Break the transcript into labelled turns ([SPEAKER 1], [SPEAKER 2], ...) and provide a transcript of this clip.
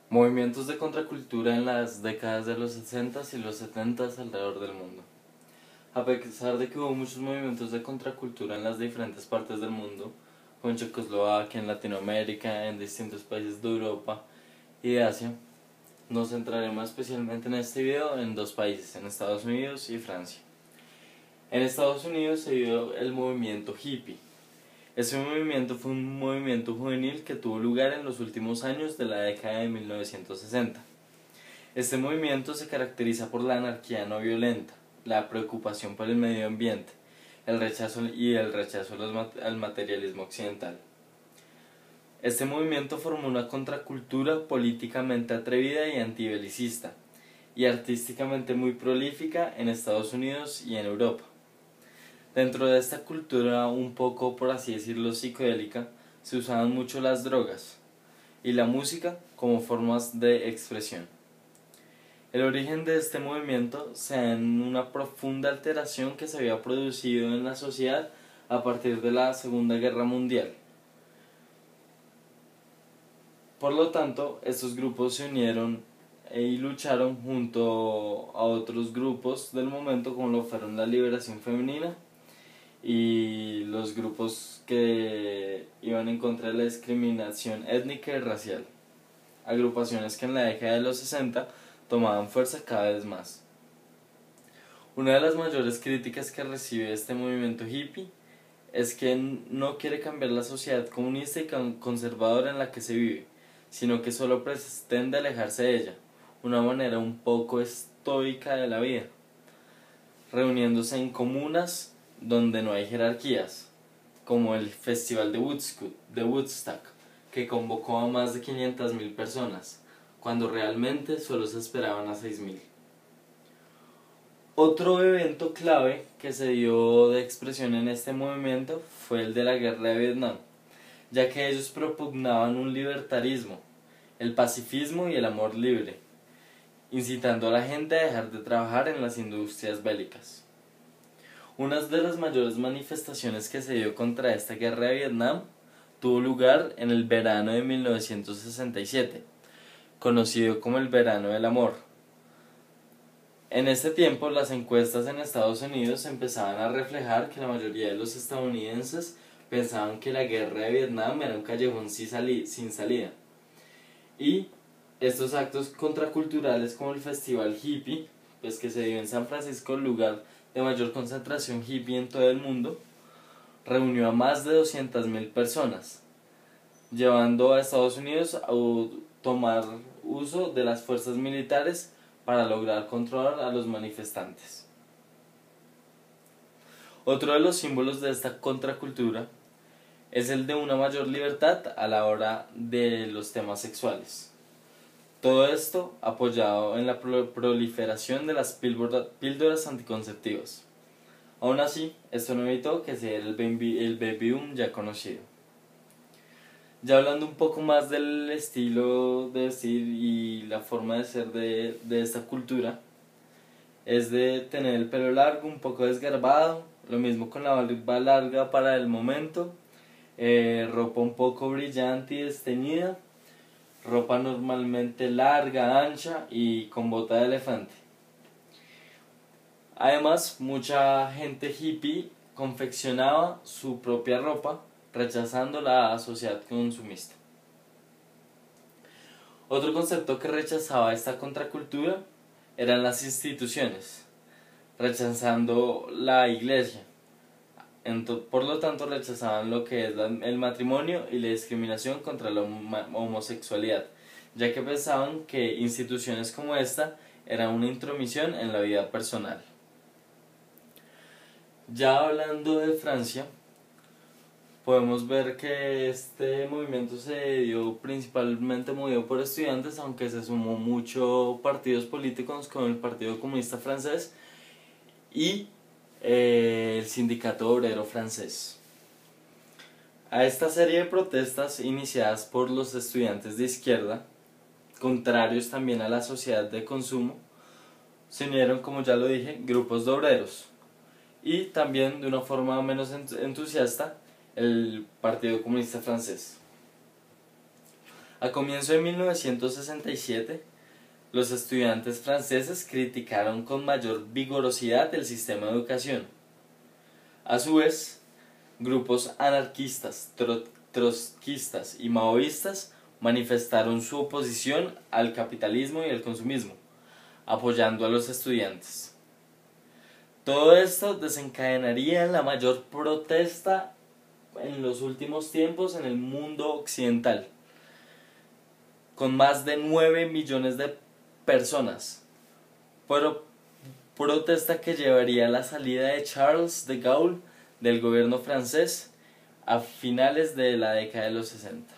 [SPEAKER 1] Movimientos de contracultura en las décadas de los 60 y los 70 alrededor del mundo. A pesar de que hubo muchos movimientos de contracultura en las diferentes partes del mundo, como en Checoslovaquia, en Latinoamérica, en distintos países de Europa y de Asia, nos centraremos especialmente en este video en dos países, en Estados Unidos y Francia. En Estados Unidos se dio el movimiento hippie. Ese movimiento fue un movimiento juvenil que tuvo lugar en los últimos años de la década de 1960. Este movimiento se caracteriza por la anarquía no violenta, la preocupación por el medio ambiente, el rechazo al materialismo occidental. Este movimiento formó una contracultura políticamente atrevida y antibelicista, y artísticamente muy prolífica en Estados Unidos y en Europa. Dentro de esta cultura un poco, por así decirlo, psicodélica, se usaban mucho las drogas y la música como formas de expresión. El origen de este movimiento se da en una profunda alteración que se había producido en la sociedad a partir de la Segunda Guerra Mundial. Por lo tanto, estos grupos se unieron y lucharon junto a otros grupos del momento, como lo fueron la Liberación Femenina y los grupos que iban en contra de la discriminación étnica y racial, agrupaciones que en la década de los 60 tomaban fuerza cada vez más. Una de las mayores críticas que recibe este movimiento hippie es que no quiere cambiar la sociedad comunista y conservadora en la que se vive, sino que solo pretende alejarse de ella, una manera un poco estoica de la vida, reuniéndose en comunas donde no hay jerarquías, como el Festival de Woodstock, que convocó a más de 500.000 personas, cuando realmente solo se esperaban a 6.000. Otro evento clave que se dio de expresión en este movimiento fue el de la Guerra de Vietnam, ya que ellos propugnaban un libertarismo, el pacifismo y el amor libre, incitando a la gente a dejar de trabajar en las industrias bélicas. Una de las mayores manifestaciones que se dio contra esta guerra de Vietnam tuvo lugar en el verano de 1967, conocido como el verano del amor. En este tiempo, las encuestas en Estados Unidos empezaban a reflejar que la mayoría de los estadounidenses pensaban que la guerra de Vietnam era un callejón sin salida. Y estos actos contraculturales, como el Festival Hippie, pues que se dio en San Francisco, lugar de mayor concentración hippie en todo el mundo, reunió a más de 200.000 personas, llevando a Estados Unidos a tomar uso de las fuerzas militares para lograr controlar a los manifestantes. Otro de los símbolos de esta contracultura es el de una mayor libertad a la hora de los temas sexuales. Todo esto apoyado en la proliferación de las píldoras anticonceptivas. Aún así, esto no evitó que se diera el baby boom ya conocido. Ya hablando un poco más del estilo de vestir y la forma de ser de esta cultura, es de tener el pelo largo, un poco desgarbado, lo mismo con la barba larga para el momento, ropa un poco brillante y desteñida, ropa normalmente larga, ancha y con bota de elefante. Además, mucha gente hippie confeccionaba su propia ropa, rechazando la sociedad consumista. Otro concepto que rechazaba esta contracultura eran las instituciones, rechazando la iglesia. Por lo tanto, rechazaban lo que es el matrimonio y la discriminación contra la homosexualidad, ya que pensaban que instituciones como esta eran una intromisión en la vida personal. Ya hablando de Francia, podemos ver que este movimiento se dio principalmente movido por estudiantes, aunque se sumó muchos partidos políticos como el Partido Comunista Francés y el Sindicato Obrero Francés. A esta serie de protestas iniciadas por los estudiantes de izquierda, contrarios también a la sociedad de consumo, se unieron, como ya lo dije, grupos de obreros y también, de una forma menos entusiasta, el Partido Comunista Francés. A comienzo de 1967, los estudiantes franceses criticaron con mayor vigorosidad el sistema de educación. A su vez, grupos anarquistas, trotskistas y maoístas manifestaron su oposición al capitalismo y al consumismo, apoyando a los estudiantes. Todo esto desencadenaría en la mayor protesta en los últimos tiempos en el mundo occidental, con más de 9 millones de personas. Protesta que llevaría a la salida de Charles de Gaulle del gobierno francés a finales de la década de los 60.